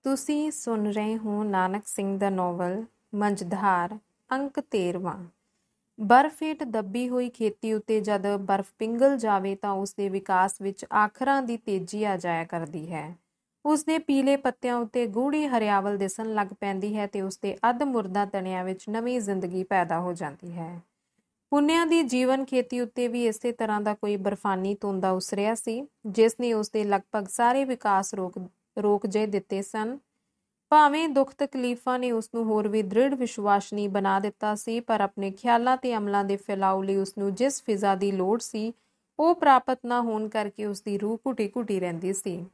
ਤੁਸੀਂ ਸੁਣ ਰਹੇ ਹੋ ਨਾਨਕ ਸਿੰਘ ਦਾ ਨੋਵਲ ਮੰਝਧਾਰ ਅੰਕ 13ਵਾਂ। ਬਰਫ਼ ਹੇਠ ਦੱਬੀ ਹੋਈ ਖੇਤੀ ਉੱਤੇ ਜਦ ਬਰਫ਼ ਪਿੰਗਲ ਜਾਵੇ ਤਾਂ ਉਸਦੇ ਵਿਕਾਸ ਵਿੱਚ ਆਖਰਾਂ ਦੀ ਤੇਜ਼ੀ ਆ ਜਾਇਆ ਕਰਦੀ ਹੈ। ਉਸਦੇ ਪੀਲੇ ਪੱਤਿਆਂ ਉੱਤੇ ਗੂੜ੍ਹੀ ਹਰਿਆਵਲ ਦਿਸਣ ਲੱਗ ਪੈਂਦੀ ਹੈ ਤੇ ਉਸਦੇ ਅੱਧ ਮੁਰਦਾ ਤਣਿਆਂ ਵਿੱਚ ਨਵੀਂ ਜ਼ਿੰਦਗੀ ਪੈਦਾ ਹੋ ਜਾਂਦੀ ਹੈ। ਪੁੰਨਿਆਂ ਦੀ ਜੀਵਨ ਖੇਤੀ ਉੱਤੇ ਵੀ ਇਸੇ ਤਰ੍ਹਾਂ ਦਾ ਕੋਈ ਬਰਫਾਨੀ ਧੁੰਦਾ ਉਸਰਿਆ ਸੀ ਜਿਸ ਨੇ ਉਸਦੇ ਲਗਭਗ ਸਾਰੇ ਵਿਕਾਸ ਰੋਕ ਜੇ ਦਿੱਤੇ ਸਨ। ਭਾਵੇਂ ਦੁੱਖ ਤਕਲੀਫਾਂ ਨੇ ਉਸਨੂੰ ਹੋਰ ਵੀ ਦ੍ਰਿੜ ਵਿਸ਼ਵਾਸਨੀ ਬਣਾ ਦਿੱਤਾ ਸੀ, ਪਰ ਆਪਣੇ ਖਿਆਲਾਂ ਤੇ ਅਮਲਾਂ ਦੇ ਫੈਲਾਓ ਲਈ ਉਸਨੂੰ ਜਿਸ ਫਿਜ਼ਾ ਦੀ ਲੋੜ ਸੀ ਉਹ ਪ੍ਰਾਪਤ ਨਾ ਹੋਣ ਕਰਕੇ ਉਸਦੀ ਰੂਹ ਘੁੱਟੀ ਰਹਿੰਦੀ ਸੀ।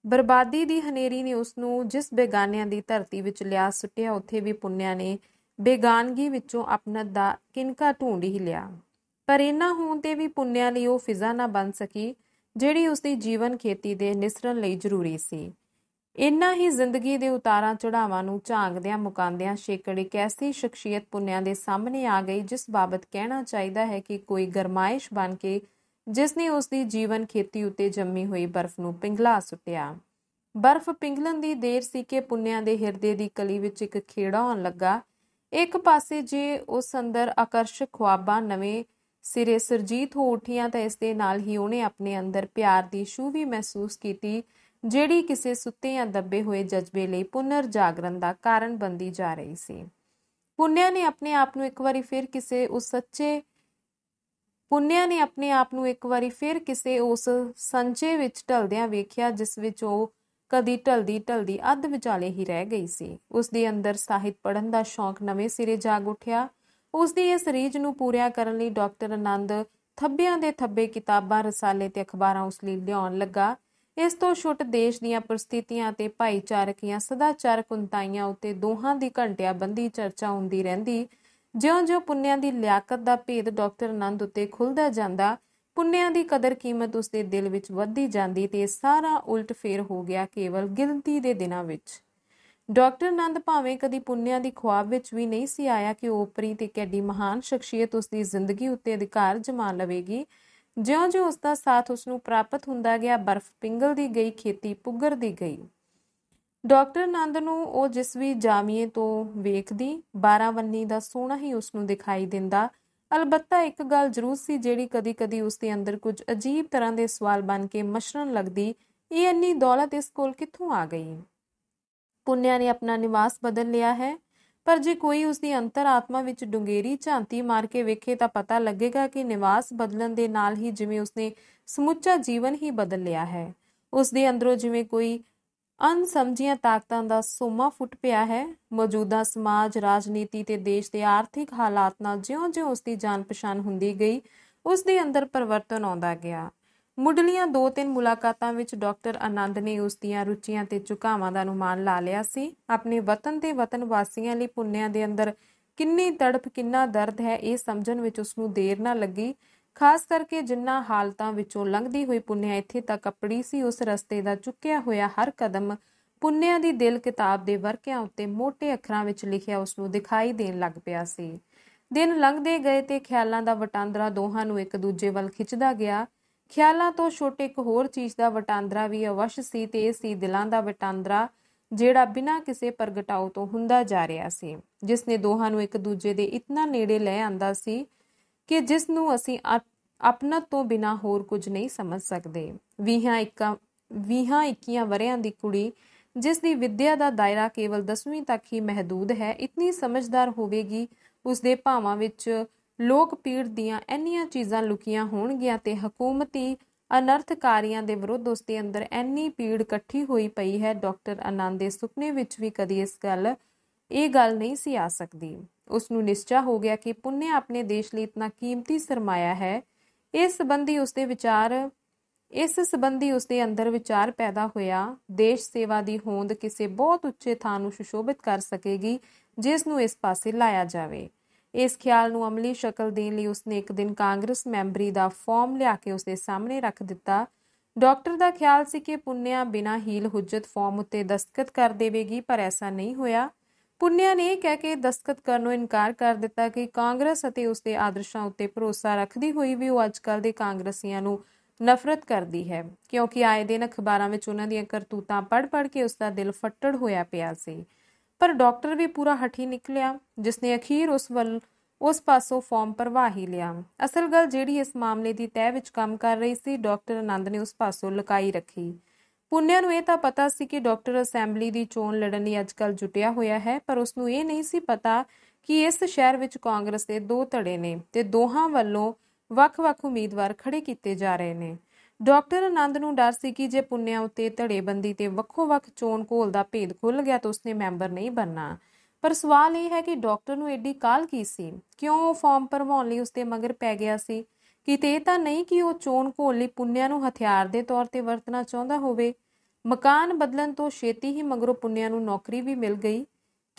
ਬਰਬਾਦੀ ਦੀ ਹਨੇਰੀ ਨੇ ਉਸਨੂੰ ਜਿਸ ਬੇਗਾਨਿਆਂ ਦੀ ਧਰਤੀ ਵਿੱਚ ਲਿਆ ਸੁੱਟਿਆ, ਉੱਥੇ ਵੀ ਪੁੰਨਿਆਂ ਨੇ ਬੇਗਾਨਗੀ ਵਿੱਚੋਂ ਆਪਣਤ ਦਾ ਕਿਨਕਾ ਢੂੰਡ ਹੀ ਲਿਆ। ਪਰ ਇਹਨਾਂ ਹੋਣ ਤੇ ਵੀ ਪੁੰਨਿਆਂ ਲਈ ਉਹ ਫਿਜ਼ਾ ਨਾ ਬਣ ਸਕੀ ਜਿਹੜੀ ਉਸਦੀ ਜੀਵਨ ਖੇਤੀ ਦੇ ਨਿਸਰਨ ਲਈ ਜ਼ਰੂਰੀ ਸੀ। ਇੰਨਾ ਹੀ ਜ਼ਿੰਦਗੀ ਦੇ ਉਤਾਰਾਂ ਚੜਾਵਾਂ ਨੂੰ ਝਾਂਕਦਿਆਂ ਮੁਕਾਂਦਿਆਂ ਛੇਕੜ ਇੱਕ ਐਸੀ ਸ਼ਖਸੀਅਤ ਪੁੰਨਿਆਂ ਦੇ ਸਾਹਮਣੇ ਆ ਗਈ ਜਿਸ ਬਾਬਤ ਕਹਿਣਾ ਚਾਹੀਦਾ ਹੈ ਕਿ ਕੋਈ ਗਰਮਾਇਸ਼ ਬਣ ਕੇ ਜਿਸ ਨੇ ਉਸਦੀ ਜੀਵਨ ਖੇਤੀ ਉੱਤੇ ਜੰਮੀ ਹੋਈ ਬਰਫ਼ ਨੂੰ ਪਿੰਗਲਾ ਸੁੱਟਿਆ। ਬਰਫ਼ ਪਿੰਗਲਣ ਦੀ ਦੇਰ ਸੀ ਕਿ ਪੁੰਨਿਆਂ ਦੇ ਹਿਰਦੇ ਦੀ ਕਲੀ ਵਿੱਚ ਇੱਕ ਖੇੜਾ ਆਉਣ ਲੱਗਾ। ਇੱਕ ਪਾਸੇ ਜੇ ਉਸ ਅੰਦਰ ਆਕਰਸ਼ਕ ਖੁਆਬਾਂ ਨਵੇਂ ਸਿਰੇ ਸਰਜੀਤ ਹੋ ਉੱਠੀਆਂ ਤਾਂ ਇਸ ਦੇ ਨਾਲ ਹੀ ਉਹਨੇ ਆਪਣੇ ਅੰਦਰ ਪਿਆਰ ਦੀ ਛੂਹ ਵੀ ਮਹਿਸੂਸ ਕੀਤੀ ਜਿਹੜੀ ਕਿਸੇ ਸੁੱਤੇ ਜਾਂ ਦੱਬੇ ਹੋਏ ਜਜ਼ਬੇ ਲਈ ਪੁਨਰ ਜਾਗਰਨ ਦਾ ਕਾਰਨ ਬਣਦੀ ਜਾ ਰਹੀ ਸੀ। ਪੁੰਨਿਆਂ ਨੇ ਆਪਣੇ ਆਪ ਨੂੰ ਇੱਕ ਵਾਰੀ ਫਿਰ ਕਿਸੇ ਉਸ ਸੰਚੇ ਵਿੱਚ ਢਲਦਿਆਂ ਵੇਖਿਆ ਜਿਸ ਵਿੱਚ ਉਹ ਕਦੀ ਢਲਦੀ ਅੱਧ ਵਿਚਾਲੇ ਹੀ ਰਹਿ ਗਈ ਸੀ। ਉਸ ਦੇ ਅੰਦਰ ਸਾਹਿਤ ਪੜ੍ਹਨ ਦਾ ਸ਼ੌਂਕ ਨਵੇਂ ਸਿਰੇ ਜਾਗ ਉੱਠਿਆ। ਉਸ ਦੀ ਇਸ ਰੀਝ ਨੂੰ ਪੂਰਿਆ ਕਰਨ ਲਈ ਡਾਕਟਰ ਆਨੰਦ ਥੱਬਿਆਂ ਦੇ ਥੱਬੇ ਕਿਤਾਬਾਂ, ਰਸਾਲੇ ਤੇ ਅਖਬਾਰਾਂ ਉਸ ਲਈ ਲਿਆਉਣ ਲੱਗਾ। ਇਸ ਤੋਂ ਛੁੱਟ ਦੇਸ਼ ਦੀਆਂ ਪਰਿਸਥਿਤੀਆਂ ਤੇ ਭਾਈਚਾਰਕ ਜਾਂ ਸਦਾਚਾਰਕ ਉਨਤਾਈਆਂ ਉੱਤੇ ਦੋਹਾਂ ਦੀ ਘੰਟਿਆਂ ਬੰਦੀ ਚਰਚਾ ਹੁੰਦੀ ਰਹਿੰਦੀ। ਜਿਉਂ-ਜਿਉਂ ਪੁੰਨਿਆਂ ਦੀ ਲਿਆਕਤ ਦਾ ਭੇਦ ਡਾਕਟਰ ਆਨੰਦ ਉੱਤੇ ਖੁੱਲ੍ਹਦਾ ਜਾਂਦਾ, ਪੁੰਨਿਆਂ ਦੀ ਕਦਰ ਕੀਮਤ ਉਸਦੇ ਦਿਲ ਵਿੱਚ ਵੱਧਦੀ ਜਾਂਦੀ ਤੇ ਸਾਰਾ ਉਲਟ ਫੇਰ ਹੋ ਗਿਆ ਕੇਵਲ ਗਿਣਤੀ ਦੇ ਦਿਨਾਂ ਵਿੱਚ। ਡਾਕਟਰ ਆਨੰਦ ਭਾਵੇਂ ਕਦੀ ਪੁੰਨਿਆਂ ਦੀ ਖੁਆਬ ਵਿੱਚ ਵੀ ਨਹੀਂ ਸੀ ਆਇਆ ਕਿ ਓਪਰੀ ਤੇ ਕਿੱਡੀ ਮਹਾਨ ਸ਼ਖਸੀਅਤ ਉਸਦੀ ਜ਼ਿੰਦਗੀ ਉੱਤੇ ਅਧਿਕਾਰ ਜਮਾ ਲਵੇਗੀ। ਜਿਉਂ-ਜਿਉਂ ਉਸਦਾ ਸਾਥ ਉਸਨੂੰ ਪ੍ਰਾਪਤ ਹੁੰਦਾ ਗਿਆ, ਬਰਫ਼ ਪਿੰਗਲਦੀ ਗਈ, ਖੇਤੀ ਪੁੱਗਰਦੀ ਗਈ। ਡਾਕਟਰ ਆਨੰਦ ਨੂੰ ਉਹ ਜਿਸ ਵੀ ਜਾਮੀਏ ਤੋਂ ਵੇਖਦੀ 12 ਦਾ ਸੋਹਣਾ ਹੀ ਉਸਨੂੰ ਦਿਖਾਈ ਦਿੰਦਾ। ਅਲਬੱਤਾ ਇੱਕ ਗੱਲ ਜ਼ਰੂਰ ਸੀ ਜਿਹੜੀ ਕਦੀ-ਕਦੀ ਉਸਦੇ ਅੰਦਰ ਕੁਝ ਅਜੀਬ ਤਰ੍ਹਾਂ ਦੇ ਸਵਾਲ ਬਣ ਕੇ ਮਸ਼ਰਨ ਲੱਗਦੀ, ਇਹ ਇੰਨੀ ਦੌਲਤ ਇਸ ਕੋਲ ਕਿੱਥੋਂ ਆ ਗਈ? ਪੁੰਨਿਆਂ ਨੇ ਆਪਣਾ ਨਿਵਾਸ ਬਦਲ ਲਿਆ ਹੈ, ਪਰ ਜੇ ਕੋਈ ਉਸਦੀ ਅੰਤਰ ਆਤਮਾ ਵਿੱਚ ਡੂੰਘੇਰੀ ਝਾਂਤੀ ਮਾਰ ਕੇ ਵੇਖੇ ਤਾਂ ਪਤਾ ਲੱਗੇਗਾ ਕਿ ਨਿਵਾਸ ਬਦਲਣ ਦੇ ਨਾਲ ਹੀ ਜਿਵੇਂ ਉਸਨੇ ਸਮੁੱਚਾ ਜੀਵਨ ਹੀ ਬਦਲ ਲਿਆ ਹੈ। ਉਸਦੇ ਅੰਦਰੋਂ ਜਿਵੇਂ ਕੋਈ ਅਣਸਮਝੀਆਂ ਤਾਕਤਾਂ ਦਾ ਸੋਮਾ ਫੁੱਟ ਪਿਆ ਹੈ। ਮੌਜੂਦਾ ਸਮਾਜ, ਰਾਜਨੀਤੀ ਤੇ ਦੇਸ਼ ਦੇ ਆਰਥਿਕ ਹਾਲਾਤ ਨਾਲ ਜਿਉਂ-ਜਿਉਂ ਉਸਦੀ ਜਾਣ ਪਛਾਣ ਹੁੰਦੀ ਗਈ, ਉਸਦੇ ਅੰਦਰ ਪਰਿਵਰਤਨ ਆਉਂਦਾ ਗਿਆ। ਮੁੱਢਲੀਆਂ 2-3 ਮੁਲਾਕਾਤਾਂ ਵਿੱਚ ਡਾਕਟਰ ਆਨੰਦ ਨੇ ਉਸਦੀਆਂ ਰੁਚੀਆਂ ਤੇ ਝੁਕਾਵਾਂ ਦਾ ਅਨੁਮਾਨ ਲਾ ਲਿਆ ਸੀ। ਆਪਣੇ ਵਤਨ ਤੇ ਵਤਨ ਵਾਸੀਆਂ ਲਈ ਪੁੰਨਿਆਂ ਦੇ ਅੰਦਰ ਕਿੰਨੀ ਤੜਪ, ਕਿੰਨਾ ਦਰਦ ਹੈ, ਇਹ ਸਮਝਣ ਵਿੱਚ ਉਸਨੂੰ ਦੇਰ ਨਾ ਲੱਗੀ। ਖਾਸ ਕਰਕੇ ਜਿਨ੍ਹਾਂ ਹਾਲਤਾਂ ਵਿੱਚੋਂ ਲੰਘਦੀ ਹੋਈ ਪੁੰਨਿਆਂ ਇੱਥੇ ਤੱਕ ਅੱਪੜੀ ਸੀ, ਉਸ ਰਸਤੇ ਦਾ ਚੁੱਕਿਆ ਹੋਇਆ ਹਰ ਕਦਮ ਪੁੰਨਿਆਂ ਦੀ ਦਿਲ ਕਿਤਾਬ ਦੇ ਵਰਕਿਆਂ ਉੱਤੇ ਮੋਟੇ ਅੱਖਰਾਂ ਵਿੱਚ ਲਿਖਿਆ ਉਸਨੂੰ ਦਿਖਾਈ ਦੇਣ ਲੱਗ ਪਿਆ ਸੀ। ਦਿਨ ਲੰਘਦੇ ਗਏ ਤੇ ਖਿਆਲਾਂ ਦਾ ਵਟਾਂਦਰਾ ਦੋਹਾਂ ਨੂੰ ਇੱਕ ਦੂਜੇ ਵੱਲ ਖਿੱਚਦਾ ਗਿਆ। ਖਿਆਲਾਂ ਤੋਂ ਛੁੱਟ ਇੱਕ ਹੋਰ ਚੀਜ਼ ਦਾ ਵਟਾਂਦਰਾ ਵੀ ਅਵਸ਼ ਸੀ ਤੇ ਇਹ ਸੀ ਦਿਲਾਂ ਦਾ ਵਟਾਂਦਰਾ ਜਿਹੜਾ ਬਿਨਾਂ ਕਿਸੇ ਪ੍ਰਗਟਾਓ ਤੋਂ ਹੁੰਦਾ ਜਾ ਰਿਹਾ ਸੀ, ਜਿਸ ਨੇ ਦੋਹਾਂ ਨੂੰ ਇੱਕ ਦੂਜੇ ਦੇ ਇਤਨਾ ਨੇੜੇ ਲੈ ਆਂਦਾ ਸੀ ਕਿ ਜਿਸ ਨੂੰ ਅਸੀਂ ਆਪਣਤ ਤੋਂ ਬਿਨਾਂ ਹੋਰ ਕੁਝ ਨਹੀਂ ਸਮਝ ਸਕਦੇ। 20-21 ਵਰ੍ਹਿਆਂ ਦੀ ਕੁੜੀ ਜਿਸ ਦੀ ਵਿੱਦਿਆ ਦਾ ਦਾਇਰਾ ਕੇਵਲ 10ਵੀਂ ਤੱਕ ਹੀ ਮਹਿਦੂਦ ਹੈ, ਇਤਨੀ ਸਮਝਦਾਰ ਹੋਵੇਗੀ। ਉਸਦੇ ਭਾਵਾਂ ਵਿੱਚ ਲੋਕ ਪੀੜ ਦੀਆਂ ਇੰਨੀਆਂ ਚੀਜ਼ਾਂ ਲੁਕੀਆਂ ਹੋਣਗੀਆਂ ਤੇ ਹਕੂਮਤੀ ਅਨਰਥਕਾਰੀਆਂ ਦੇ ਵਿਰੁੱਧ ਉਸਦੇ ਅੰਦਰ ਇੰਨੀ ਪੀੜ ਇਕੱਠੀ ਹੋਈ ਪਈ ਹੈ। ਡਾਕਟਰ ਆਨੰਦ ਦੇ ਸੁਪਨੇ ਵਿੱਚ ਵੀ ਕਦੀ ਇਹ ਗੱਲ ਨਹੀਂ ਸੀ ਆ ਸਕਦੀ। ਉਸਨੂੰ ਨਿਸ਼ਚਾ ਹੋ ਗਿਆ ਕਿ ਪੁੰਨਿਆ ਆਪਣੇ ਦੇਸ਼ ਲਈ ਇਤਨਾ ਕੀਮਤੀ ਸਰਮਾਇਆ ਹੈ। ਇਸ ਸੰਬੰਧੀ ਉਸਦੇ ਅੰਦਰ ਵਿਚਾਰ ਪੈਦਾ ਹੋਇਆ। ਦੇਸ਼ ਸੇਵਾ ਦੀ ਹੋਂਦ ਕਿਸੇ ਬਹੁਤ ਉੱਚੇ ਥਾਂ ਨੂੰ ਸੁਸ਼ੋਭਿਤ ਕਰ ਸਕੇਗੀ ਜਿਸ ਨੂੰ ਇਸ ਪਾਸੇ ਲਾਇਆ ਜਾਵੇ। ਇਸ ਖਿਆਲ ਨੂੰ ਅਮਲੀ ਸ਼ਕਲ ਦੇਣ ਲਈ ਉਸਨੇ ਇੱਕ ਦਿਨ ਕਾਂਗਰਸ ਮੈਂਬਰੀ ਦਾ ਫਾਰਮ ਲਿਆ ਕੇ ਉਸਦੇ ਸਾਹਮਣੇ ਰੱਖ ਦਿੱਤਾ। ਡਾਕਟਰ ਦਾ ਖਿਆਲ ਸੀ ਕਿ ਪੁੰਨਿਆ ਬਿਨਾਂ ਹੀਲ ਹੁੱਜਤ ਫਾਰਮ ਉੱਤੇ ਦਸਤਖਤ ਕਰ ਦੇਵੇਗੀ, ਪਰ ਐਸਾ ਨਹੀਂ ਹੋਇਆ। ਪੁੰਨਿਆ ਨੇ ਇਹ ਕਹਿ ਕੇ ਦਸਤਖਤ ਕਰਨੋਂ ਇਨਕਾਰ ਕਰ ਦਿੱਤਾ ਕਿ ਕਾਂਗਰਸ ਅਤੇ ਉਸਦੇ ਆਦਰਸ਼ਾਂ ਉੱਤੇ ਭਰੋਸਾ ਰੱਖਦੀ ਹੋਈ ਵੀ ਉਹ ਅੱਜ ਕੱਲ੍ਹ ਦੇ ਕਾਂਗਰਸੀਆਂ ਨੂੰ ਨਫ਼ਰਤ ਕਰਦੀ ਹੈ, ਕਿਉਂਕਿ ਆਏ ਦਿਨ ਅਖਬਾਰਾਂ ਵਿੱਚ ਉਹਨਾਂ ਦੀਆਂ ਕਰਤੂਤਾਂ ਪੜ੍ਹ ਕੇ ਉਸਦਾ ਦਿਲ ਫੱਟੜ ਹੋਇਆ ਪਿਆ ਸੀ। ਪਰ ਡਾਕਟਰ ਵੀ ਪੂਰਾ ਹਠੀ ਨਿਕਲਿਆ, ਜਿਸਨੇ ਅਖੀਰ ਉਸ ਪਾਸੋਂ ਫਾਰਮ ਭਰਵਾ ਹੀ ਲਿਆ। ਅਸਲ ਗੱਲ ਜਿਹੜੀ ਇਸ ਮਾਮਲੇ ਦੀ ਤਹਿ ਵਿੱਚ ਕੰਮ ਕਰ ਰਹੀ ਸੀ, ਡਾਕਟਰ ਆਨੰਦ ਨੇ ਉਸ ਪਾਸੋਂ ਲੁਕਾਈ ਰੱਖੀ। ਪੁੰਨਿਆ ਨੂੰ ਇਹ ਤਾਂ ਪਤਾ ਸੀ ਕਿ ਡਾਕਟਰ ਅਸੈਂਬਲੀ ਦੀ ਚੋਣ ਲੜਨ ਲਈ ਅੱਜਕੱਲ ਜੁਟਿਆ ਹੋਇਆ ਹੈ, ਪਰ ਉਸਨੂੰ ਇਹ ਨਹੀਂ ਸੀ ਪਤਾ ਕਿ ਇਸ ਸ਼ਹਿਰ ਵਿੱਚ ਕਾਂਗਰਸ ਦੇ 2 ਧੜੇ ਨੇ ਤੇ ਦੋਹਾਂ ਵੱਲੋਂ ਵੱਖ-ਵੱਖ ਉਮੀਦਵਾਰ ਖੜੇ ਕੀਤੇ ਜਾ ਰਹੇ ਨੇ। ਡਾਕਟਰ ਆਨੰਦ ਨੂੰ ਡਰ ਸੀ ਕਿ ਜੇ ਪੁੰਨਿਆ ਉੱਤੇ ਧੜੇਬੰਦੀ ਤੇ ਵੱਖੋ-ਵੱਖ ਚੋਣ ਘੋਲ ਦਾ ਭੇਦ ਖੁੱਲ ਗਿਆ ਤਾਂ ਉਸਨੇ ਮੈਂਬਰ ਨਹੀਂ ਬਣਨਾ। ਪਰ ਸਵਾਲ ਇਹ ਹੈ ਕਿ ਡਾਕਟਰ ਨੂੰ ਐਡੀ ਕਾਹਲ ਕੀ ਸੀ? ਕਿਉਂ ਉਹ ਫਾਰਮ ਭਰਵਾਉਣ ਲਈ ਉਸਦੇ ਮਗਰ ਪੈ ਗਿਆ ਸੀ? ਕਿਤੇ ਇਹ ਤਾਂ ਨਹੀਂ ਕਿ ਉਹ ਚੋਣ ਘੋਲ ਲਈ ਪੁੰਨਿਆ ਨੂੰ ਹਥਿਆਰ ਦੇ ਤੌਰ ਤੇ ਵਰਤਣਾ ਚਾਹੁੰਦਾ ਹੋਵੇ। ਮਕਾਨ ਬਦਲਣ ਤੋਂ ਛੇਤੀ ਹੀ ਮਗਰੋਂ ਪੁੰਨਿਆ ਨੂੰ ਨੌਕਰੀ ਵੀ ਮਿਲ ਗਈ।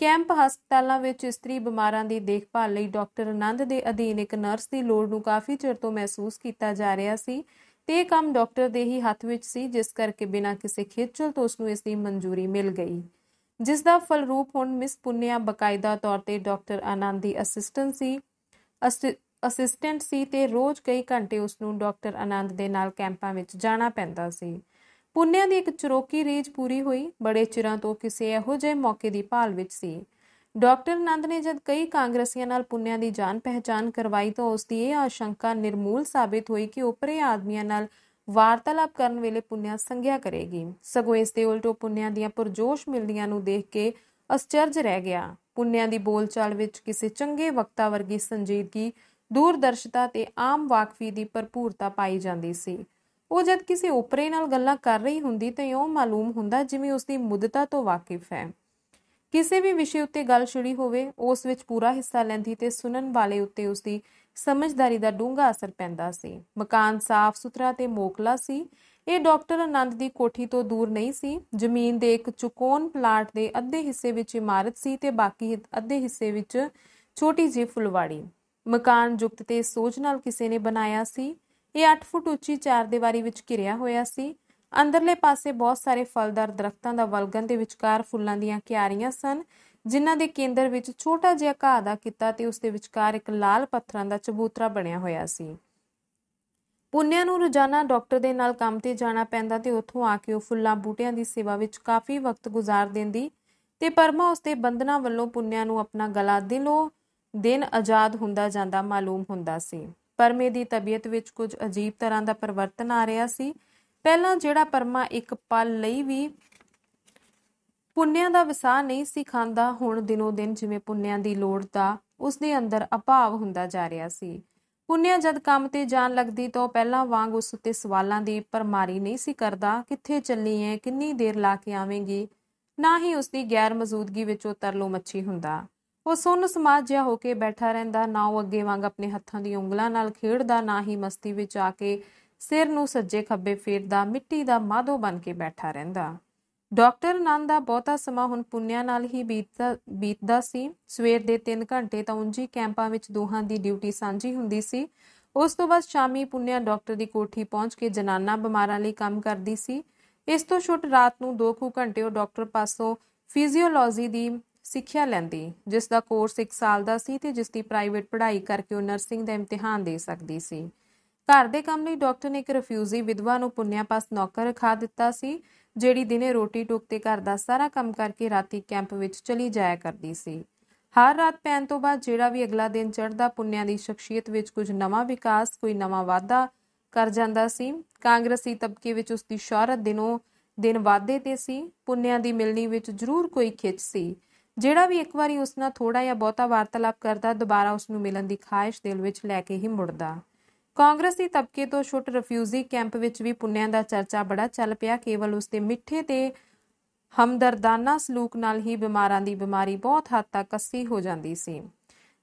ਕੈਂਪ ਹਸਪਤਾਲਾਂ ਵਿੱਚ ਇਸਤਰੀ ਬਿਮਾਰਾਂ ਦੀ ਦੇਖਭਾਲ ਲਈ ਡਾਕਟਰ ਆਨੰਦ ਦੇ ਅਧੀਨ ਇੱਕ ਨਰਸ ਦੀ ਲੋੜ ਨੂੰ ਕਾਫੀ ਚਿਰ ਤੋਂ ਮਹਿਸੂਸ ਕੀਤਾ ਜਾ ਰਿਹਾ ਸੀ ਤੇ ਇਹ ਕੰਮ ਡਾਕਟਰ ਦੇ ਹੀ ਹੱਥ ਵਿੱਚ ਸੀ, ਜਿਸ ਕਰਕੇ ਬਿਨਾਂ ਕਿਸੇ ਖੇਚਲ ਤੋਂ ਉਸਨੂੰ ਇਸ ਦੀ ਮਨਜ਼ੂਰੀ ਮਿਲ ਗਈ, ਜਿਸ ਦਾ ਫਲਰੂਪ ਹੁਣ ਮਿਸ ਪੁੰਨਿਆ ਬਕਾਇਦਾ ਤੌਰ ਤੇ ਡਾਕਟਰ ਆਨੰਦ ਦੀ ਅਸਿਸਟੈਂਟ ਸੀ ਤੇ ਰੋਜ਼ ਕਈ ਘੰਟੇ ਉਸਨੂੰ ਡਾਕਟਰ ਆਨੰਦ ਦੇ ਨਾਲ ਕੈਂਪਾਂ ਵਿੱਚ ਜਾਣਾ ਪੈਂਦਾ ਸੀ। ਪੁੰਨਿਆ ਦੀ ਇੱਕ ਚੁਰੋਕੀ ਰੀਝ ਪੂਰੀ ਹੋਈ। ਬੜੇ ਚਿਰਾਂ ਤੋਂ ਕਿਸੇ ਇਹੋ ਜਿਹੇ ਮੌਕੇ ਦੀ ਭਾਲ ਵਿੱਚ ਸੀ। ਡਾਕਟਰ ਆਨੰਦ ਨੇ ਜਦ ਕਈ ਕਾਂਗਰਸੀਆਂ ਨਾਲ ਪੁੰਨਿਆ ਦੀ ਜਾਣ ਪਹਿਚਾਣ ਕਰਵਾਈ ਤਾਂ ਉਸ ਦੀ ਇਹ ਆਸ਼ੰਕਾ ਨਿਰਮੂਲ ਸਾਬਿਤ ਹੋਈ ਕਿ ਓਪਰੇ ਆਦਮੀਆਂ ਨਾਲ ਵਾਰਤਾਲਾਪ ਕਰਨ ਵੇਲੇ ਪੁੰਨਿਆ ਸੰਗਿਆ ਕਰੇਗੀ। ਸਗੋਂ ਇਸ ਦੇ ਉਲਟ ਪੁੰਨਿਆ ਦੀਆਂ ਪੁਰਜੋਸ਼ ਮਿਲਦੀਆਂ ਨੂੰ ਦੇਖ ਕੇ ਅਸਚਰਜ ਰਹਿ ਗਿਆ। ਪੁੰਨਿਆ ਦੀ ਬੋਲਚਾਲ ਵਿੱਚ ਕਿਸੇ ਚੰਗੇ ਵਕਤਾ ਵਰਗੀ ਸੰਜੀਦਗੀ, ਦੂਰਦਰਸ਼ਤਾ ਤੇ ਆਮ ਵਾਕਫੀ ਦੀ ਭਰਪੂਰਤਾ ਪਾਈ ਜਾਂਦੀ ਸੀ। ਉਹ ਜਦ ਕਿਸੇ ਓਪਰੇ ਨਾਲ ਗੱਲਾਂ ਕਰ ਰਹੀ ਹੁੰਦੀ ਤਾਂ ਇਉਂ ਮਾਲੂਮ ਹੁੰਦਾ ਜਿਵੇਂ ਉਸਦੀ ਮੁੱਦਤਾਂ ਤੋਂ ਵਾਕਿਫ ਹੈ। ਕਿਸੇ ਵੀ ਵਿਸ਼ੇ ਉੱਤੇ ਗੱਲ ਛਿੜੀ ਹੋਵੇ, ਉਸ ਵਿੱਚ ਪੂਰਾ ਹਿੱਸਾ ਲੈਂਦੀ ਤੇ ਸੁਣਨ ਵਾਲੇ ਉੱਤੇ ਉਸਦੀ ਸਮਝਦਾਰੀ ਦਾ ਡੂੰਘਾ ਅਸਰ ਪੈਂਦਾ ਸੀ। ਮਕਾਨ ਸਾਫ਼ ਸੁਥਰਾ ਤੇ ਮੋਕਲਾ ਸੀ। ਇਹ ਡਾਕਟਰ ਆਨੰਦ ਦੀ ਕੋਠੀ ਤੋਂ ਦੂਰ ਨਹੀਂ ਸੀ। ਜ਼ਮੀਨ ਦੇ ਇੱਕ ਚੁਕੋਨ ਪਲਾਟ ਦੇ ਅੱਧੇ ਹਿੱਸੇ ਵਿੱਚ ਇਮਾਰਤ ਸੀ ਤੇ ਬਾਕੀ ਅੱਧੇ ਹਿੱਸੇ ਵਿੱਚ ਛੋਟੀ ਜਿਹੀ ਫੁਲਵਾੜੀ। ਮਕਾਨ ਜੁਗਤ ਤੇ ਸੋਚ ਨਾਲ ਕਿਸੇ ਨੇ ਬਣਾਇਆ ਸੀ। ਇਹ 8 ਫੁੱਟ ਉੱਚੀ ਚਾਰਦੀਵਾਰੀ ਵਿੱਚ ਘਿਰਿਆ ਹੋਇਆ ਸੀ। ਅੰਦਰਲੇ ਪਾਸੇ ਬਹੁਤ ਸਾਰੇ ਫਲਦਾਰ ਦਰਖਤਾਂ ਦਾ ਵਲਗਣ ਦੇ ਵਿਚਕਾਰ ਫੁੱਲਾਂ ਦੀਆਂ ਕਿਆਰੀਆਂ ਸਨ, ਜਿਨ੍ਹਾਂ ਦੇ ਕੇਂਦਰ ਵਿੱਚ ਛੋਟਾ ਜਿਹਾ ਘਾਹ ਦਾ ਕਿੱਤਾ ਤੇ ਉਸ ਦੇ ਵਿਚਕਾਰ ਇੱਕ ਲਾਲ ਪੱਥਰਾਂ ਦਾ ਚਬੂਤਰਾ ਬਣਿਆ ਹੋਇਆ ਸੀ। ਪੁੰਨਿਆ ਨੂੰ ਰੋਜ਼ਾਨਾ ਡਾਕਟਰ ਦੇ ਨਾਲ ਕੰਮ ਤੇ ਜਾਣਾ ਪੈਂਦਾ ਤੇ ਉੱਥੋਂ ਆ ਕੇ ਉਹ ਫੁੱਲਾਂ ਬੂਟਿਆਂ ਦੀ ਸੇਵਾ ਵਿੱਚ ਕਾਫੀ ਵਕਤ ਗੁਜ਼ਾਰ ਦਿੰਦੀ ਤੇ ਪਰਮਾ ਉਸਦੇ ਬੰਧਨਾਂ ਵੱਲੋਂ ਪੁੰਨਿਆ ਨੂੰ ਆਪਣਾ ਗਲਾ ਦਿਲੋਂ ਦਿਨ ਆਜ਼ਾਦ ਹੁੰਦਾ ਜਾਂਦਾ ਮਾਲੂਮ ਹੁੰਦਾ ਸੀ। ਪਰਮੇ ਦੀ ਤਬੀਅਤ ਵਿੱਚ ਕੁਝ ਅਜੀਬ ਤਰ੍ਹਾਂ ਦਾ ਪਰਿਵਰਤਨ ਆ ਰਿਹਾ ਸੀ। ਪਹਿਲਾਂ ਜਿਹੜਾ ਪਰਮਾ ਇੱਕ ਪਲ ਲਈ ਵੀ ਪੁੰਨਿਆ ਦਾ ਵਸਾਹ ਨਹੀਂ ਸੀ ਖਾਂਦਾ, ਹੁਣ ਦਿਨੋਂ ਦਿਨ ਜਿਵੇਂ ਪੁੰਨਿਆ ਦੀ ਲੋੜ ਦਾ ਉਸਦੇ ਅੰਦਰ ਅਭਾਵ ਹੁੰਦਾ ਜਾ ਰਿਹਾ ਸੀ। ਪੁੰਨਿਆ ਜਦ ਕੰਮ ਤੇ ਜਾਣ ਲੱਗਦੀ ਤਾਂ ਉਹ ਪਹਿਲਾਂ ਵਾਂਗ ਉਸ ਉੱਤੇ ਸਵਾਲਾਂ ਦੀ ਭਰਮਾਰੀ ਨਹੀਂ ਸੀ ਕਰਦਾ। ਕਿੱਥੇ ਚੱਲੀ ਐ, ਕਿੰਨੀ ਦੇਰ ਲਾ ਕੇ ਆਵੇਂਗੀ? ਨਾ ਹੀ ਉਸਦੀ ਗੈਰ ਮੌਜੂਦਗੀ ਵਿੱਚ ਉਹ ਤਰਲੋ ਮੱਛੀ ਹੁੰਦਾ। ਉਹ ਸੁੰਨ ਸਮਾਜ ਜਿਹਾ ਹੋ ਕੇ ਬੈਠਾ ਰਹਿੰਦਾ। ਨਾ ਉਹ ਅੱਗੇ ਵਾਂਗ ਆਪਣੇ ਹੱਥਾਂ ਦੀਆਂ ਉਂਗਲਾਂ ਨਾਲ ਖੇਡਦਾ, ਨਾ ਹੀ ਮਸਤੀ ਵਿੱਚ ਆ ਕੇ ਸਿਰ ਨੂੰ ਸੱਜੇ ਖੱਬੇ ਫੇਰਦਾ ਮਿੱਟੀ ਦਾ ਮਾਧੋ ਬਣ ਕੇ ਬੈਠਾ ਰਹਿੰਦਾ। ਡਾਕਟਰ ਆਨੰਦ ਦਾ ਬਹੁਤਾ ਸਮਾਂ ਹੁਣ ਪੁੰਨਿਆ ਨਾਲ ਹੀ ਬੀਤਦਾ ਸੀ। ਸਵੇਰ ਦੇ 3 ਘੰਟੇ ਤਾਂ ਉਂਝ ਹੀ ਕੈਂਪਾਂ ਵਿੱਚ ਦੋਹਾਂ ਦੀ ਡਿਊਟੀ ਸਾਂਝੀ ਹੁੰਦੀ ਸੀ। ਉਸ ਤੋਂ ਬਾਅਦ ਸ਼ਾਮੀ ਪੁੰਨਿਆ ਡਾਕਟਰ ਦੀ ਕੋਠੀ ਪਹੁੰਚ ਕੇ ਜਨਾਨਾ ਬਿਮਾਰਾਂ ਲਈ ਕੰਮ ਕਰਦੀ ਸੀ। ਇਸ ਤੋਂ ਛੁੱਟ ਰਾਤ ਨੂੰ 2 ਘੰਟੇ ਉਹ ਡਾਕਟਰ ਪਾਸੋਂ ਫਿਜ਼ੀਓਲੋਜੀ ਦੀ ਸਿੱਖਿਆ ਲੈਂਦੀ, ਜਿਸ ਦਾ ਕੋਰਸ 1 ਸਾਲ ਦਾ ਸੀ ਤੇ ਜਿਸ ਦੀ ਪ੍ਰਾਈਵੇਟ ਪੜ੍ਹਾਈ ਕਰਕੇ ਉਹ ਨਰਸਿੰਗ ਦਾ ਇਮਤਿਹਾਨ ਦੇ ਸਕਦੀ ਸੀ। ਘਰ ਦੇ ਕੰਮ ਲਈ ਡਾਕਟਰ ਨੇ ਇੱਕ ਰਿਫਿਊਜੀ ਵਿਧਵਾ ਨੂੰ ਪੁੰਨਿਆ ਪਾਸ ਨੌਕਰ ਰਖਾ ਦਿੱਤਾ ਸੀ, ਜਿਹੜੀ ਦਿਨੇ ਰੋਟੀ ਟੁੱਕ ਤੇ ਘਰ ਦਾ ਸਾਰਾ ਕੰਮ ਕਰਕੇ ਰਾਤੀ ਕੈਂਪ ਵਿੱਚ ਚਲੀ ਜਾਇਆ ਕਰਦੀ ਸੀ। ਹਰ ਰਾਤ ਪੈਣ ਤੋਂ ਬਾਅਦ ਜਿਹੜਾ ਵੀ ਅਗਲਾ ਦਿਨ ਚੜ੍ਹਦਾ, ਪੁੰਨਿਆ ਦੀ ਸ਼ਖਸੀਅਤ ਵਿੱਚ ਕੁਝ ਨਵਾਂ ਵਿਕਾਸ, ਕੋਈ ਨਵਾਂ ਵਾਧਾ ਕਰ ਜਾਂਦਾ ਸੀ। ਕਾਂਗਰਸੀ ਤਬਕੇ ਵਿੱਚ ਉਸਦੀ ਸ਼ੌਹਰਤ ਦਿਨੋਂ ਦਿਨ ਵਾਧੇ ਤੇ ਸੀ। ਪੁੰਨਿਆ ਦੀ ਮਿਲਣੀ ਵਿੱਚ ਜ਼ਰੂਰ ਕੋਈ ਖਿੱਚ ਸੀ। ਜਿਹੜਾ ਵੀ ਇੱਕ ਵਾਰੀ ਉਸ ਨਾਲ ਥੋੜਾ ਜਾਂ ਬਹੁਤਾ ਵਾਰਤਾਲਾਪ ਕਰਦਾ, ਦੁਬਾਰਾ ਉਸ ਨੂੰ ਮਿਲਣ ਦੀ ਖਾਹਿਸ਼ ਦਿਲ ਵਿੱਚ ਲੈ ਕੇ ਹੀ ਮੁੜਦਾ। ਕਾਂਗਰਸੀ ਤਬਕੇ ਤੋਂ ਛੁੱਟ ਰਿਫਿਊਜੀ ਕੈਂਪ ਵਿੱਚ ਵੀ ਪੁੰਨਿਆ ਦਾ ਚਰਚਾ ਬੜਾ ਚੱਲ ਪਿਆ। ਕੇਵਲ ਉਸਦੇ ਮਿੱਠੇ ਤੇ ਹਮਦਰਦਾਨਾ ਸਲੂਕ ਨਾਲ ਹੀ ਬਿਮਾਰਾਂ ਦੀ ਬਿਮਾਰੀ ਬਹੁਤ ਹੱਦ ਤੱਕ ਕੱਸੀ ਹੋ ਜਾਂਦੀ ਸੀ,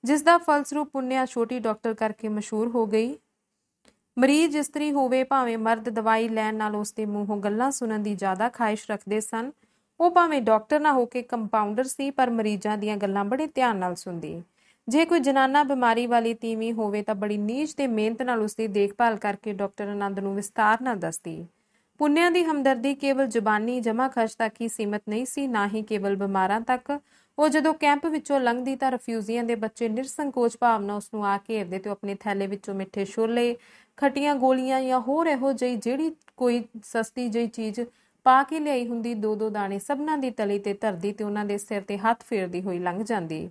ਜਿਸ ਦਾ ਫਲਸਰੂਪ ਪੁੰਨਿਆ ਛੋਟੀ ਡਾਕਟਰ ਕਰਕੇ ਮਸ਼ਹੂਰ ਹੋ ਗਈ। ਮਰੀਜ਼ ਇਸਤਰੀ ਹੋਵੇ ਭਾਵੇਂ ਮਰਦ, ਦਵਾਈ ਲੈਣ ਨਾਲ ਉਸਦੇ ਮੂੰਹੋਂ ਗੱਲਾਂ ਸੁਣਨ ਦੀ ਜ਼ਿਆਦਾ ਖਾਹਿਸ਼ ਰੱਖਦੇ ਸਨ। ਉਹ ਭਾਵੇਂ ਡਾਕਟਰ ਨਾ ਹੋ ਕੇ ਕੰਪਾਊਂਡਰ ਸੀ, ਪਰ ਮਰੀਜ਼ਾਂ ਦੀਆਂ ਗੱਲਾਂ ਬੜੇ ਧਿਆਨ ਨਾਲ ਸੁਣਦੀ। ਜੇ ਕੋਈ ਜਨਾਨਾ ਬਿਮਾਰੀ ਵਾਲੀ ਤੀਵੀਂ ਹੋਵੇ ਤਾਂ ਬੜੀ ਨੀਝ ਤੇ ਮਿਹਨਤ ਨਾਲ ਉਸਦੀ ਦੇਖਭਾਲ ਕਰਕੇ ਡਾਕਟਰ ਆਨੰਦ ਨੂੰ ਵਿਸਤਾਰ ਨਾਲ ਦੱਸਦੀ। ਪੁੰਨਿਆ ਦੀ ਹਮਦਰਦੀ ਕੇਵਲ ਜ਼ੁਬਾਨੀ ਜਮ੍ਹਾਂ ਖਰਚ ਤੱਕ ਹੀ ਸੀਮਤ ਨਹੀਂ ਸੀ, ਨਾ ਹੀ ਕੇਵਲ ਬਿਮਾਰਾਂ ਤੱਕ। ਉਹ ਜਦੋਂ ਕੈਂਪ ਵਿੱਚੋਂ ਲੰਘਦੀ ਤਾਂ ਰਿਫਿਊਜ਼ੀਆਂ ਦੇ ਬੱਚੇ ਨਿਰਸੰਕੋਚ ਭਾਵਨਾ ਉਸਨੂੰ ਆ ਘੇਰਦੇ ਤੇ ਆਪਣੇ ਥੈਲੇ ਵਿੱਚੋਂ ਮਿੱਠੇ ਛੋਲੇ, ਖੱਟੀਆਂ ਗੋਲੀਆਂ ਜਾਂ ਹੋਰ ਇਹੋ ਜਿਹੀ ਜਿਹੜੀ ਕੋਈ ਸਸਤੀ ਜਿਹੀ ਚੀਜ਼ ਪਾ ਕੇ ਲਿਆਈ ਹੁੰਦੀ, 2-2 ਦਾਣੇ ਸਭਨਾਂ ਦੀ ਤਲੀ ਤੇ ਧਰਦੀ ਤੇ ਉਹਨਾਂ ਦੇ ਸਿਰ ਤੇ ਹੱਥ ਫੇਰਦੀ ਹੋਈ ਲੰਘ ਜਾਂਦੀ।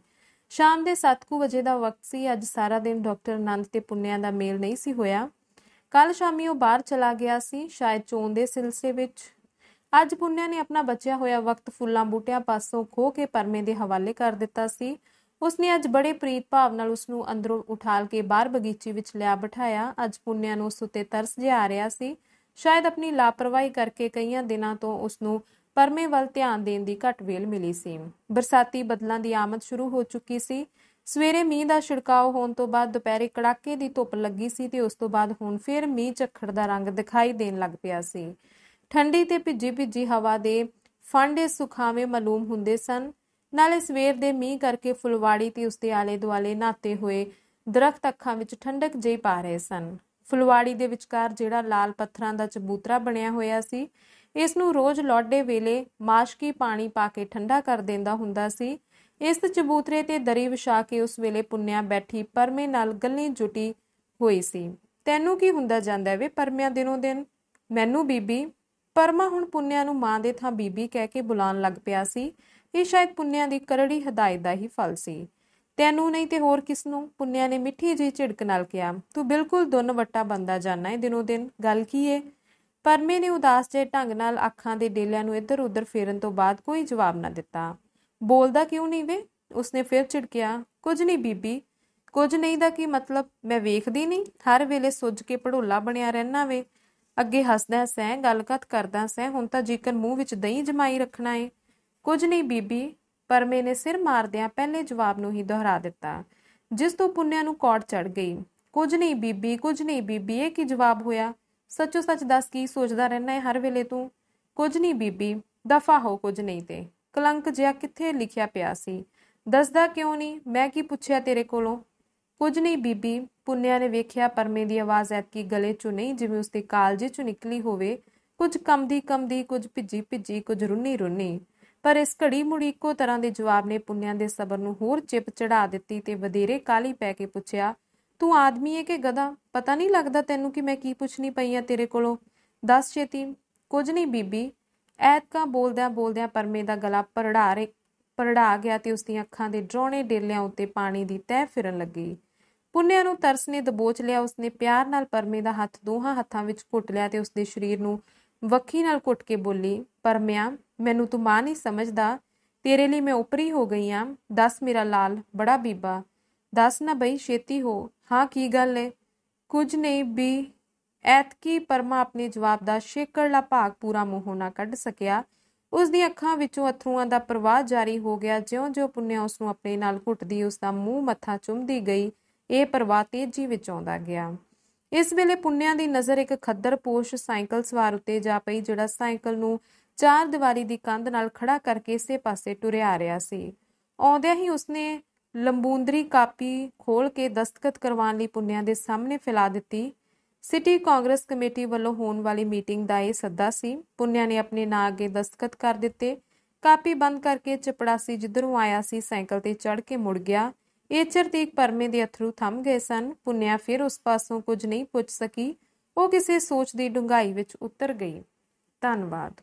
ਸ਼ਾਮ ਦੇ 7 ਵਜੇ ਦਾ ਵਕਤ ਸੀ। ਅੱਜ ਸਾਰਾ ਦਿਨ ਡਾਕਟਰ ਆਨੰਦ ਤੇ ਪੁੰਨਿਆ ਦਾ ਮੇਲ ਨਹੀਂ ਸੀ ਹੋਇਆ। ਕੱਲ ਸ਼ਾਮੀ ਉਹ ਬਾਹਰ ਚਲਾ ਗਿਆ ਸੀ, ਸ਼ਾਇਦ ਚੋਣ ਦੇ ਸਿਲਸਿਲੇ ਵਿੱਚ। ਅੱਜ ਪੁੰਨਿਆ ਨੇ ਆਪਣਾ ਬਚਿਆ ਹੋਇਆ ਵਕਤ ਫੁੱਲਾਂ ਬੂਟਿਆਂ ਪਾਸੋਂ ਖੋਹ ਕੇ ਪਰਮੇ ਦੇ ਹਵਾਲੇ ਕਰ ਦਿੱਤਾ ਸੀ। ਉਸਨੇ ਅੱਜ ਬੜੇ ਪ੍ਰੀਤ ਭਾਵ ਨਾਲ ਉਸਨੂੰ ਅੰਦਰੋਂ ਉਠਾਲ ਕੇ ਬਾਹਰ ਬਗੀਚੇ ਵਿੱਚ ਲਿਆ ਬਿਠਾਇਆ। ਅੱਜ ਪੁੰਨਿਆ ਨੂੰ ਉਸ ਉੱਤੇ ਤਰਸ ਜਿਹਾ ਆ ਰਿਹਾ ਸੀ। ਸ਼ਾਇਦ ਆਪਣੀ ਲਾਪਰਵਾਹੀ ਕਰਕੇ ਕਈਆਂ ਦਿਨਾਂ ਤੋਂ ਉਸਨੂੰ ਪਰਮੇ ਵੱਲ ਧਿਆਨ ਦੇਣ ਦੀ ਘੱਟ ਵੇਲ ਮਿਲੀ ਸੀ। ਬਰਸਾਤੀ ਬੱਦਲਾਂ ਦੀ ਆਮਦ ਸ਼ੁਰੂ ਹੋ ਚੁੱਕੀ ਸੀ। ਸਵੇਰੇ ਮੀਂਹ ਦਾ ਛਿੜਕਾਅ ਹੋਣ ਤੋਂ ਬਾਅਦ ਦੁਪਹਿਰੇ ਕੜਾਕੇ ਦੀ ਧੁੱਪ ਲੱਗੀ ਸੀ ਤੇ ਉਸ ਤੋਂ ਬਾਅਦ ਹੁਣ ਫਿਰ ਮੀਂਹ ਝੱਖੜ ਦਾ ਰੰਗ ਦਿਖਾਈ ਦੇਣ ਲੱਗ ਪਿਆ ਸੀ। ਠੰਡੀ ਤੇ ਭਿੱਜੀ ਹਵਾ ਦੇ ਫਾਂਡੇ ਸੁਖਾਵੇਂ ਮਾਲੂਮ ਹੁੰਦੇ ਸਨ। ਨਾਲੇ ਸਵੇਰ ਦੇ ਮੀਂਹ ਕਰਕੇ ਫੁਲਵਾੜੀ ਤੇ ਉਸਦੇ ਆਲੇ ਦੁਆਲੇ ਨਹਾਤੇ ਹੋਏ ਦਰਖਤ ਅੱਖਾਂ ਵਿੱਚ ਠੰਡਕ ਜਿਹੀ ਪਾ ਰਹੇ ਸਨ। ਫੁਲਵਾੜੀ ਦੇ ਵਿਚਕਾਰ ਜਿਹੜਾ ਲਾਲ ਪੱਥਰਾਂ ਦਾ ਚਬੂਤਰਾ ਬਣਿਆ ਹੋਇਆ ਸੀ, ਇਸ ਨੂੰ ਰੋਜ਼ ਲੌਡੇ ਵੇਲੇ ਮਾਸ਼ਕੀ ਪਾਣੀ ਪਾ ਕੇ ਠੰਡਾ ਕਰ ਦਿੰਦਾ ਹੁੰਦਾ ਸੀ। ਇਸ ਚਬੂਤਰੇ ਤੇ ਦਰੀ ਵਿਛਾ ਕੇ ਉਸ ਵੇਲੇ ਪੁੰਨਿਆ ਬੈਠੀ ਪਰਮੇ ਨਾਲ ਗੱਲੀਂ ਜੁਟੀ ਹੋਈ ਸੀ। ਤੈਨੂੰ ਕੀ ਹੁੰਦਾ ਜਾਂਦਾ ਵੇ ਪਰਮਿਆ ਦਿਨੋਂ ਦਿਨ? ਮੈਨੂੰ ਬੀਬੀ। ਪਰਮਾ ਹੁਣ ਪੁੰਨਿਆ ਨੂੰ ਮਾਂ ਦੇ ਥਾਂ ਬੀਬੀ ਕਹਿ ਕੇ ਬੁਲਾਉਣ ਲੱਗ ਪਿਆ ਸੀ। ਇਹ ਸ਼ਾਇਦ ਪੁੰਨਿਆ ਦੀ ਕਰੜੀ ਹਦਾਇਤ ਦਾ ਹੀ ਫਲ ਸੀ। ਤੈਨੂੰ ਨਹੀਂ ਤੇ ਹੋਰ ਕਿਸ ਨੂੰ? ਪੁੰਨਿਆ ਨੇ ਮਿੱਠੀ ਜਿਹੀ ਝਿੜਕ ਨਾਲ ਕਿਹਾ। ਤੂੰ ਬਿਲਕੁਲ ਦੁੰਨ ਵੱਟਾ ਬੰਦਾ ਜਾਣਾ ਏ ਦਿਨੋਂ ਦਿਨ। ਗੱਲ ਕੀ ਏ? ਪਰਮੇ ਨੇ ਉਦਾਸ ਜਿਹੇ ਢੰਗ ਨਾਲ ਅੱਖਾਂ ਦੇ ਡੇਲਿਆਂ ਨੂੰ ਇੱਧਰ ਉੱਧਰ ਫੇਰਨ ਤੋਂ ਬਾਅਦ ਕੋਈ ਜਵਾਬ ਨਾ ਦਿੱਤਾ। ਬੋਲਦਾ ਕਿਉਂ ਨਹੀਂ ਵੇ? ਉਸਨੇ ਫਿਰ ਝਿੜਕਿਆ। ਕੁਝ ਨਹੀਂ ਬੀਬੀ। ਕੁਝ ਨਹੀਂ ਦਾ ਕੀ ਮਤਲਬ? ਮੈਂ ਵੇਖਦੀ ਨਹੀਂ ਹਰ ਵੇਲੇ ਸੁੱਜ ਕੇ ਭੜੋਲਾ ਬਣਿਆ ਰਹਿਣਾ ਵੇ। ਅੱਗੇ ਹੱਸਦਾ ਸੈਂ, ਗੱਲਕੱਤ ਕਰਦਾ ਸੈਂ, ਹੁਣ ਤਾਂ ਜੀਕਨ ਮੂੰਹ ਵਿੱਚ ਦਹੀਂ ਜਮਾਈ ਰੱਖਣਾ ਏ। ਕੁਝ ਨਹੀਂ ਬੀਬੀ। ਪਰਮੇ ਨੇ ਸਿਰ ਮਾਰਦਿਆਂ ਪਹਿਲੇ ਜਵਾਬ ਨੂੰ ਹੀ ਦੁਹਰਾ ਦਿੱਤਾ, ਜਿਸ ਤੋਂ ਪੁੰਨਿਆ ਨੂੰ ਕੌੜ ਚੜ ਗਈ। ਕੁਝ ਨਹੀਂ ਬੀਬੀ, ਕੁਝ ਨਹੀਂ ਬੀਬੀ, ਇਹ ਕੀ ਜਵਾਬ ਹੋਇਆ? ਸੱਚੋ ਸੱਚ ਦੱਸ, ਕੀ ਸੋਚਦਾ ਰਹਿਣਾ ਹੈ ਹਰ ਵੇਲੇ ਤੂੰ? ਕੁਝ ਨਹੀਂ ਬੀਬੀ। ਦਫਾ ਹੋ। ਕੁਝ ਨਹੀਂ ਤੇ ਕਲੰਕ ਜਿਹਾ ਕਿੱਥੇ ਲਿਖਿਆ ਪਿਆ ਸੀ? ਦੱਸਦਾ ਕਿਉਂ ਨਹੀਂ? ਮੈਂ ਕੀ ਪੁੱਛਿਆ ਤੇਰੇ ਕੋਲੋਂ? ਕੁਝ ਨਹੀਂ ਬੀਬੀ। ਪੁੰਨਿਆ ਨੇ ਵੇਖਿਆ ਪਰਮੇ ਦੀ ਆਵਾਜ਼ ਐਤਕੀ ਗਲੇ ਚੋਂ ਨਹੀਂ, ਜਿਵੇਂ ਉਸਦੇ ਕਾਲਜੇ ਚੋਂ ਨਿਕਲੀ ਹੋਵੇ, ਕੁਝ ਕੰਬਦੀ ਕੁਝ ਭਿੱਜੀ ਕੁਝ ਰੁੰਨੀ। ਪਰ ਇਸ ਘੜੀ ਮੁੜੀ ਇੱਕੋ ਤਰ੍ਹਾਂ ਦੇ ਜਵਾਬ ਨੇ ਪੁੰਨਿਆ ਦੇ ਸਬਰ ਨੂੰ ਹੋਰ ਚਿਪ ਚੜਾ ਦਿੱਤੀ ਤੇ ਵਧੇਰੇ ਕਾਹਲੀ ਪੈ ਕੇ ਪੁੱਛਿਆ, ਤੂੰ ਆਦਮੀ ਏ ਕਿ ਗਧਾ? ਪਤਾ ਨਹੀਂ ਲੱਗਦਾ ਤੈਨੂੰ ਕਿ ਮੈਂ ਕੀ ਪੁੱਛਣੀ ਪਈ ਆ ਤੇਰੇ ਕੋਲੋਂ? ਦੱਸ ਛੇਤੀ। ਕੁਝ ਨਹੀਂ ਬੀਬੀ। ਐਤਕਾਂ ਬੋਲਦਿਆਂ ਪਰਮੇ ਦਾ ਗਲਾ ਭਰੜਾ ਗਿਆ ਤੇ ਉਸਦੀਆਂ ਅੱਖਾਂ ਦੇ ਡਰਾਉਣੇ ਡੇਲਿਆਂ ਉੱਤੇ ਪਾਣੀ ਦੀ ਤਹਿ ਫਿਰਨ ਲੱਗੀ। ਪੁੰਨਿਆ ਨੂੰ ਤਰਸ ਨੇ ਦਬੋਚ ਲਿਆ। ਉਸਨੇ ਪਿਆਰ ਨਾਲ ਪਰਮੇ ਦਾ ਹੱਥ ਦੋਹਾਂ ਹੱਥਾਂ ਵਿੱਚ ਘੁੱਟ ਲਿਆ ਤੇ ਉਸਦੇ ਸਰੀਰ ਨੂੰ ਵੱਖੀ ਨਾਲ ਘੁੱਟ ਕੇ ਬੋਲੀ, ਪਰਮਿਆ, ਮੈਨੂੰ ਤੂੰ ਮਾਂ ਨਹੀਂ ਸਮਝਦਾ। ਤੇਰੇ ਲਈ ਮੈਂ ਉਪਰੀ ਹੋ ਗਈ ਆਂ। ਦੱਸ ਮੇਰਾ ਲਾਲ ਬੜਾ ਬੀਬਾ, ਦੱਸ ਨਾ ਬਈ, ਛੇਤੀ ਹੋ। ਹਾਂ ਕੀ ਗੱਲ ਏ? ਕੁਝ ਨਹੀਂ ਵੀ। ਐਤਕੀ ਪਰਮਾ ਆਪਣੇ ਜਵਾਬ ਦਾ ਸ਼ੇਕੜਲਾ ਭਾਗ ਪੂਰਾ ਮੂੰਹੋਂ ਨਾ ਕੱਢ ਸਕਿਆ। ਉਸਦੀਆਂ ਅੱਖਾਂ ਵਿੱਚੋਂ ਅਥਰੂਆਂ ਦਾ ਪ੍ਰਵਾਹ ਜਾਰੀ ਹੋ ਗਿਆ। ਜਿਉਂ ਪੁੰਨਿਆ ਉਸਨੂੰ ਆਪਣੇ ਨਾਲ ਘੁੱਟਦੀ ਉਸਦਾ ਮੂੰਹ ਮੱਥਾ ਚੁੰਮਦੀ ਗਈ, ਇਹ ਪ੍ਰਵਾਹ ਤੇਜ਼ੀ ਵਿੱਚ ਆਉਂਦਾ ਗਿਆ। ਇਸ ਵੇਲੇ ਪੁੰਨਿਆ ਦੀ ਨਜ਼ਰ ਇੱਕ ਖੱਦਰ ਪੋਸ਼ ਸਾਈਕਲ ਸਵਾਰ ਉੱਤੇ ਜਾ ਪਈ, ਜਿਹੜਾ ਸਾਈਕਲ ਨੂੰ ਚਾਰ ਦੀਵਾਰੀ ਦੀ ਕੰਧ ਨਾਲ ਖੜਾ ਕਰਕੇ ਇਸੇ ਪਾਸੇ ਟੁਰਿਆ ਆ ਰਿਹਾ ਸੀ। ਆਉਂਦਿਆਂ ਹੀ ਉਸਨੇ ਲੰਬੂੰਦਰੀ ਕਾਪੀ ਖੋਲ ਕੇ ਦਸਤਖਤ ਕਰਵਾਉਣ ਲਈ ਪੁੰਨਿਆ ਦੇ ਸਾਹਮਣੇ ਫੈਲਾ ਦਿੱਤੀ। ਸਿਟੀ ਕਾਂਗਰਸ ਕਮੇਟੀ ਵੱਲੋਂ ਹੋਣ ਵਾਲੀ ਮੀਟਿੰਗ ਦਾ ਇਹ ਸੱਦਾ ਸੀ। ਪੁੰਨਿਆ ਨੇ ਆਪਣੇ ਨਾਂ ਅੱਗੇ ਦਸਤਖਤ ਕਰ ਦਿੱਤੇ। ਕਾਪੀ ਬੰਦ ਕਰਕੇ ਚਪੜਾਸੀ ਜਿੱਧਰੋਂ ਆਇਆ ਸੀ ਸਾਈਕਲ ਤੇ ਚੜ੍ਹ ਕੇ ਮੁੜ ਗਿਆ। ਇਹ ਚਿਰਤੀਕ ਪਰਮੇ ਦੇ ਅਥਰੂ ਥੰਮ ਗਏ ਸਨ। ਪੁੰਨਿਆ ਫਿਰ ਉਸ ਪਾਸੋਂ ਕੁਝ ਨਹੀਂ ਪੁੱਛ ਸਕੀ। ਉਹ ਕਿਸੇ ਸੋਚ ਦੀ ਡੂੰਘਾਈ ਵਿੱਚ ਉਤਰ ਗਈ। ਧੰਨਵਾਦ।